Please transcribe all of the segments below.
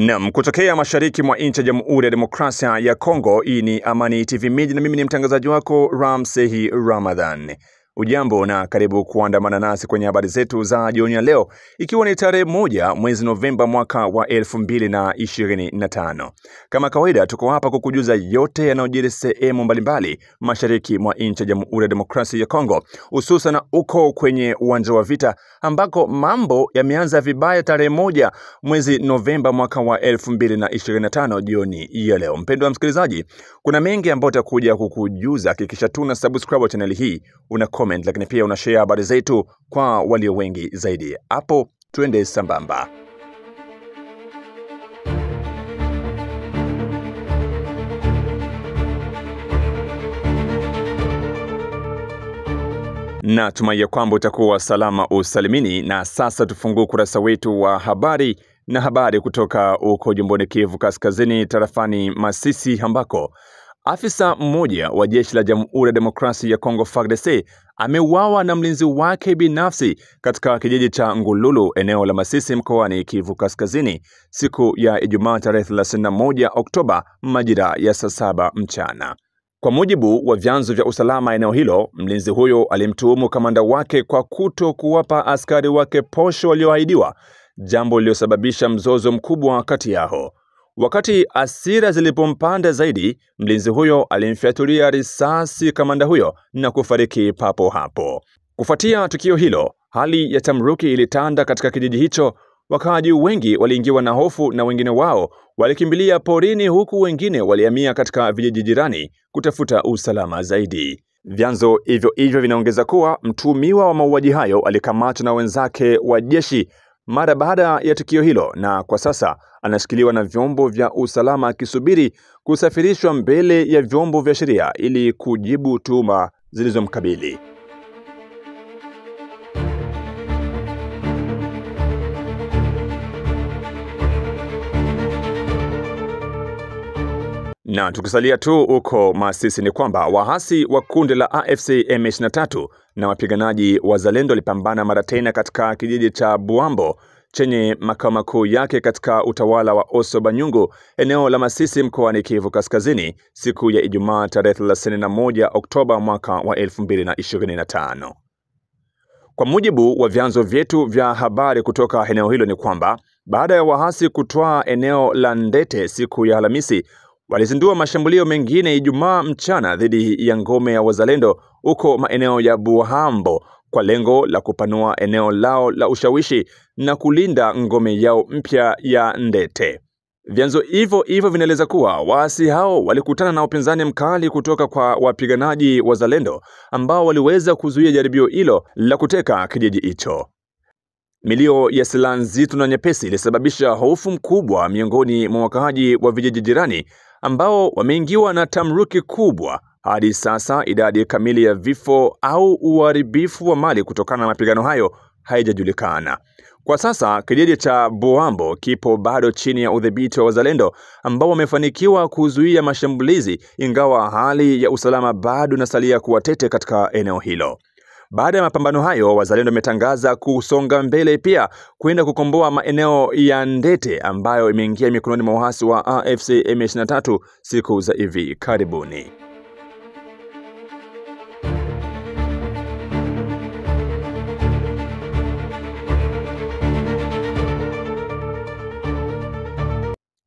Naam, kutokea mashariki mwa nchi ya Jamhuri ya Demokrasia ya Kongo, hii ni Amani TV Media na mimi ni mtangazaji wako Ramsehi Ramadhan. Ujambo na karibu kuandamana nasi kwenye habari zetu za jioni ya leo, ikiwa ni tarehe 1 mwezi Novemba mwaka wa 2025. Kama kawaida tuko hapa kukujuza yote yanayojiri sehemu mbalimbali mashariki mwa nchi ya Jamhuri ya Demokrasia ya Kongo, hususan uko kwenye uwanja wa vita ambako mambo yameanza vibaya tarehe 1 mwezi Novemba mwaka wa 2025 jioni ya leo. Mpendwa msikilizaji, kuna mengi ambayo tutakuja kukujuza. Hakikisha tuna subscribe channel hii, una comment, lakini pia una share habari zetu kwa walio wengi zaidi. Hapo tuende sambamba. Na tumai kwamba utakuwa salama usalimini. Na sasa tufungue kurasa wetu wa habari na habari kutoka uko jimboni Kivu Kaskazini, tarafani Masisi, ambako afisa mmoja wa jeshi la Jamhuri ya Demokrasia ya Kongo FARDC ameuawa na mlinzi wake binafsi katika kijiji cha Ngululu, eneo la Masisi, mkoani Kivu Kaskazini, siku ya Ijumaa tarehe 31 Oktoba majira ya saa 7 mchana. Kwa mujibu wa vyanzo vya usalama eneo hilo, mlinzi huyo alimtuhumu kamanda wake kwa kuto kuwapa askari wake posho walioahidiwa, jambo lililosababisha mzozo mkubwa kati yao. Wakati hasira zilipompanda zaidi, mlinzi huyo alimfyatulia risasi kamanda huyo na kufariki papo hapo. Kufuatia tukio hilo, hali ya tamruki ilitanda katika kijiji hicho. Wakaaji wengi waliingiwa na hofu na wengine wao walikimbilia porini, huku wengine walihamia katika vijiji jirani kutafuta usalama zaidi. Vyanzo hivyo vinaongeza kuwa mtuhumiwa wa mauaji hayo alikamatwa na wenzake wa jeshi mara baada ya tukio hilo, na kwa sasa anashikiliwa na vyombo vya usalama akisubiri kusafirishwa mbele ya vyombo vya sheria ili kujibu tuhuma zilizomkabili. Na tukisalia tu uko Masisi, ni kwamba waasi wa kundi la AFC M23 na wapiganaji wazalendo walipambana mara tena katika kijiji cha Buambo chenye makao makuu yake katika utawala wa Oso Banyungu, eneo la Masisi, mkoani Kivu Kaskazini, siku ya Ijumaa tarehe 31 Oktoba mwaka wa 2025. Kwa mujibu wa vyanzo vyetu vya habari kutoka eneo hilo, ni kwamba baada ya waasi kutwaa eneo la Ndete siku ya Alhamisi, walizindua mashambulio mengine Ijumaa mchana dhidi ya ngome ya wazalendo huko maeneo ya Buhambo kwa lengo la kupanua eneo lao la ushawishi na kulinda ngome yao mpya ya Ndete. Vyanzo hivyo vinaeleza kuwa waasi hao walikutana na upinzani mkali kutoka kwa wapiganaji wazalendo ambao waliweza kuzuia jaribio hilo la kuteka kijiji hicho. Milio ya silaha nzito na nyepesi ilisababisha hofu mkubwa miongoni mwa wakaaji wa vijiji jirani ambao wameingiwa na tamruki kubwa. Hadi sasa idadi kamili ya vifo au uharibifu wa mali kutokana na mapigano hayo haijajulikana. Kwa sasa kijiji cha Buambo kipo bado chini ya udhibiti wa wazalendo ambao wamefanikiwa kuzuia mashambulizi, ingawa hali ya usalama bado inasalia kuwa tete katika eneo hilo. Baada ya mapambano hayo, wazalendo wametangaza kusonga mbele pia kwenda kukomboa maeneo ya Ndete ambayo imeingia mikononi mwa waasi wa AFC M23 siku za hivi karibuni.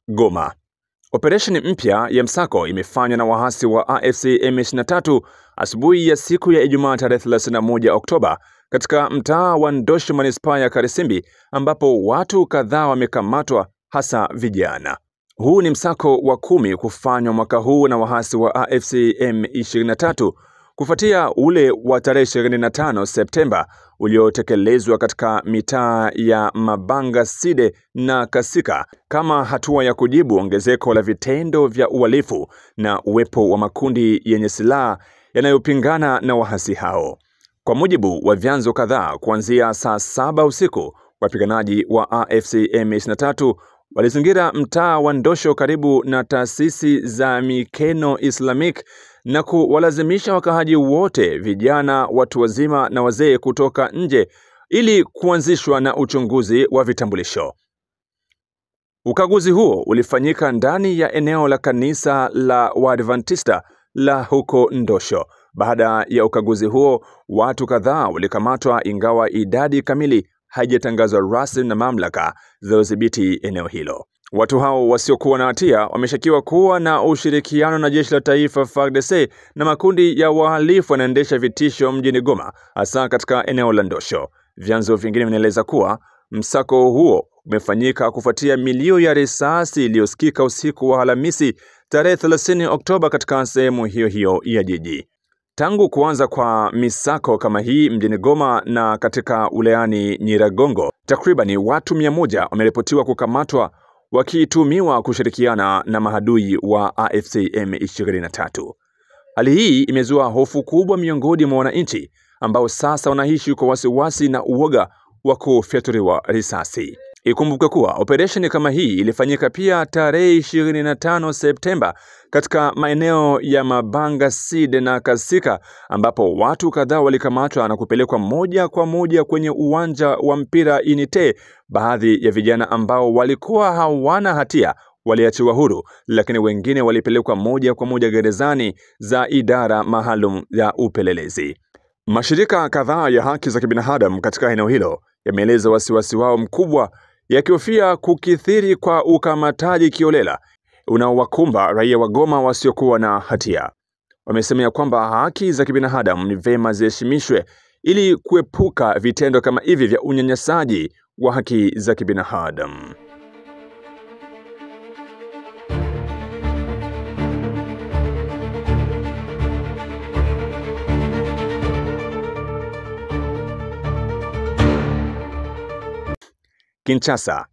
Goma. Operesheni mpya ya msako imefanywa na waasi wa AFC M23 asubuhi ya siku ya Ijumaa tarehe 31 Oktoba katika mtaa wa Ndosho, manispaa ya Karisimbi, ambapo watu kadhaa wamekamatwa, hasa vijana. Huu ni msako wa 10 kufanywa mwaka huu na waasi wa AFC M23 kufuatia ule wa tarehe 25 Septemba uliotekelezwa katika mitaa ya Mabanga, Side na Kasika kama hatua ya kujibu ongezeko la vitendo vya uhalifu na uwepo wa makundi yenye silaha yanayopingana na waasi hao. Kwa mujibu wa vyanzo kadhaa, kuanzia saa 7 usiku wapiganaji wa AFC M23 walizingira mtaa wa Ndosho karibu na taasisi za Mikeno Islamic na kuwalazimisha wakaaji wote, vijana, watu wazima na wazee, kutoka nje ili kuanzishwa na uchunguzi wa vitambulisho. Ukaguzi huo ulifanyika ndani ya eneo la kanisa la Waadventista la huko Ndosho. Baada ya ukaguzi huo, watu kadhaa walikamatwa, ingawa idadi kamili haijatangazwa rasmi na mamlaka za udhibiti eneo hilo. Watu hao wasiokuwa na hatia wameshakiwa kuwa na ushirikiano na jeshi la taifa FARDC na makundi ya wahalifu wanaendesha vitisho mjini Goma, hasa katika eneo la Ndosho. Vyanzo vingine vinaeleza kuwa msako huo umefanyika kufuatia milio ya risasi iliyosikika usiku wa Alhamisi tarehe 30 Oktoba katika sehemu hiyo hiyo ya jiji. Tangu kuanza kwa misako kama hii mjini Goma na katika wilayani Nyiragongo, takriban watu 100 wameripotiwa kukamatwa wakitumiwa kushirikiana na mahadui wa AFC M23. Hali hii imezua hofu kubwa miongoni mwa wananchi ambao sasa wanaishi kwa wasiwasi na uoga wa kufyatuliwa risasi. Ikumbuke kuwa operesheni kama hii ilifanyika pia tarehe 25 Septemba katika maeneo ya Mabanga Side na Kasika, ambapo watu kadhaa walikamatwa na kupelekwa moja kwa moja kwenye uwanja wa mpira Unite. Baadhi ya vijana ambao walikuwa hawana hatia waliachiwa huru, lakini wengine walipelekwa moja kwa moja gerezani za idara maalum ya upelelezi. Mashirika kadhaa ya haki za kibinadamu katika eneo hilo yameeleza wasiwasi wao mkubwa, yakihofia kukithiri kwa ukamataji kiolela unaowakumba raia wa Goma wasiokuwa na hatia. Wamesema kwamba haki za kibinadamu ni vema ziheshimishwe ili kuepuka vitendo kama hivi vya unyanyasaji wa haki za kibinadamu. Kinshasa.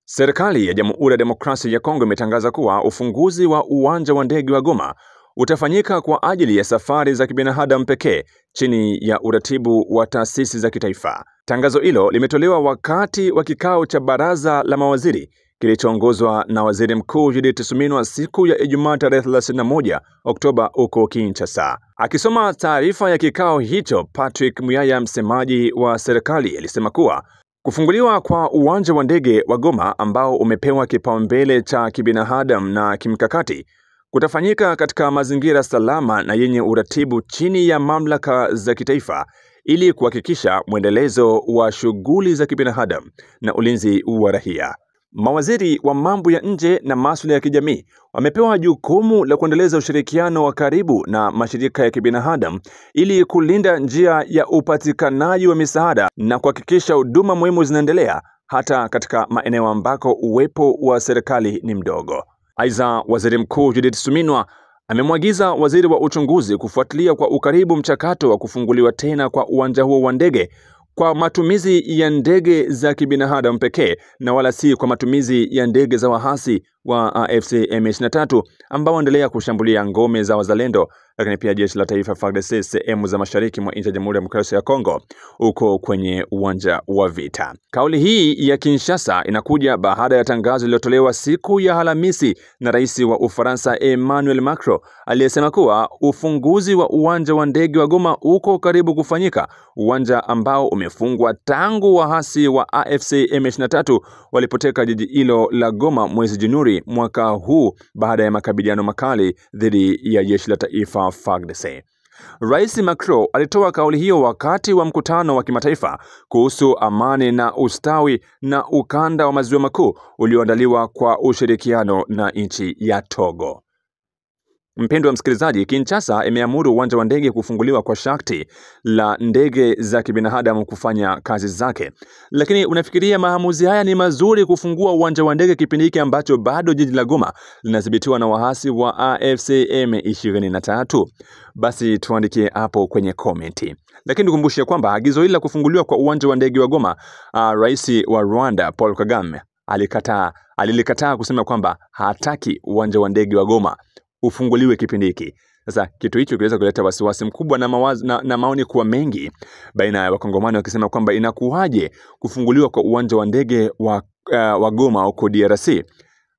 Serikali ya Jamhuri ya Demokrasia ya Kongo imetangaza kuwa ufunguzi wa uwanja wa ndege wa Goma utafanyika kwa ajili ya safari za kibinadamu pekee chini ya uratibu wa taasisi za kitaifa. Tangazo hilo limetolewa wakati wa kikao cha baraza la mawaziri kilichoongozwa na Waziri Mkuu Judith Suminwa siku ya Ijumaa tarehe 31 Oktoba huko Kinshasa. Akisoma taarifa ya kikao hicho, Patrick Muyaya, msemaji wa serikali, alisema kuwa kufunguliwa kwa uwanja wa ndege wa Goma ambao umepewa kipaumbele cha kibinadamu na kimkakati kutafanyika katika mazingira salama na yenye uratibu chini ya mamlaka za kitaifa ili kuhakikisha mwendelezo wa shughuli za kibinadamu na ulinzi wa raia. Mawaziri wa mambo ya nje na masuala ya kijamii wamepewa jukumu la kuendeleza ushirikiano wa karibu na mashirika ya kibinadamu ili kulinda njia ya upatikanaji wa misaada na kuhakikisha huduma muhimu zinaendelea hata katika maeneo ambako uwepo wa serikali ni mdogo. Aidha, Waziri Mkuu Judith Suminwa amemwagiza waziri wa uchunguzi kufuatilia kwa ukaribu mchakato wa kufunguliwa tena kwa uwanja huo wa ndege kwa matumizi ya ndege za kibinadamu pekee na wala si kwa matumizi ya ndege za wahasi wa AFC M23 ambao endelea kushambulia ngome za wazalendo, lakini pia jeshi la taifa FARDC sehemu za mashariki mwa nchi ya Jamhuri ya Demokrasia ya Kongo uko kwenye uwanja wa vita. Kauli hii ya Kinshasa inakuja baada ya tangazo lililotolewa siku ya Alhamisi na Rais wa Ufaransa Emmanuel Macron aliyesema kuwa ufunguzi wa uwanja wa ndege wa Goma uko karibu kufanyika, uwanja ambao umefungwa tangu wahasi wa AFC M23 walipoteka jiji hilo la Goma mwezi Januari mwaka huu baada ya makabiliano makali dhidi ya jeshi la taifa FARDC. Rais Macron alitoa kauli hiyo wakati wa mkutano wa kimataifa kuhusu amani na ustawi na ukanda wa maziwa makuu ulioandaliwa kwa ushirikiano na nchi ya Togo. Mpendwa wa msikilizaji, Kinshasa imeamuru uwanja wa ndege kufunguliwa kwa sharti la ndege za kibinadamu kufanya kazi zake. Lakini unafikiria maamuzi haya ni mazuri kufungua uwanja wa ndege kipindi hiki ambacho bado jiji la Goma linadhibitiwa na wahasi wa AFC M23? Basi tuandikie hapo kwenye komenti. Lakini nikumbushe kwamba agizo hili la kufunguliwa kwa uwanja wa ndege wa Goma, Rais wa Rwanda Paul Kagame alilikataa kusema kwamba hataki uwanja wa ndege wa Goma ufunguliwe kipindi hiki. Sasa kitu hicho kinaweza kuleta wasiwasi mkubwa na maoni kuwa mengi baina ya wakongomani wakisema kwamba inakuwaje kufunguliwa kwa uwanja wa ndege wa Goma huko DRC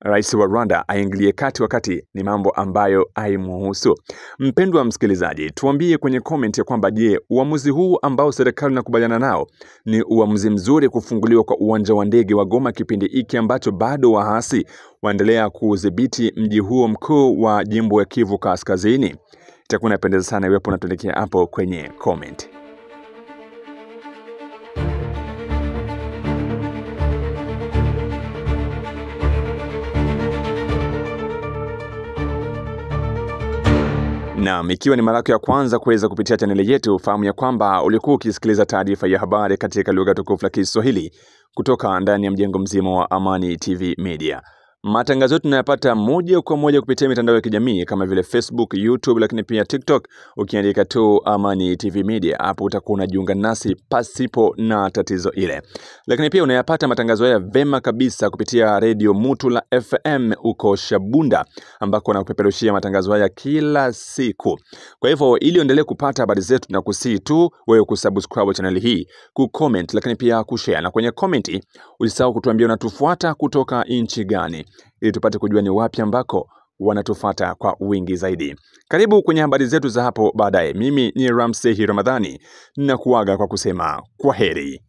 rais wa Rwanda aingilie kati wakati ni mambo ambayo haimuhusu. Mpendwa msikilizaji, tuambie kwenye comment ya kwamba je, uamuzi huu ambao serikali inakubaliana nao ni uamuzi mzuri kufunguliwa kwa uwanja wa ndege wa Goma kipindi hiki ambacho bado waasi waendelea kudhibiti mji huo mkuu wa jimbo ya Kivu Kaskazini? Itakuwa inapendeza sana iwapo unatuandikia hapo kwenye comment. Naam, ikiwa ni mara yako ya kwanza kuweza kupitia chaneli yetu, fahamu ya kwamba ulikuwa ukisikiliza taarifa ya habari katika lugha tukufu la Kiswahili kutoka ndani ya mjengo mzima wa Amani TV Media. Matangazo yetu tunayapata moja kwa moja kupitia mitandao ya kijamii kama vile Facebook, YouTube, lakini pia TikTok. Ukiandika tu Amani TV Media, hapo utakuwa unajiunga nasi pasipo na tatizo ile. Lakini pia unayapata matangazo haya vema kabisa kupitia Radio Mutula FM uko Shabunda, ambako nakupeperushia matangazo haya kila siku. Kwa hivyo ili uendelee kupata habari zetu, na kusii tu wewe kusubscribe channel hii, kucomment, lakini pia kushare. Na kwenye comment usisahau kutuambia unatufuata kutoka nchi gani, ili tupate kujua ni wapi ambako wanatufuata kwa wingi zaidi. Karibu kwenye habari zetu za hapo baadaye. Mimi ni Ramsey Ramadhani, ninakuaga kwa kusema kwaheri.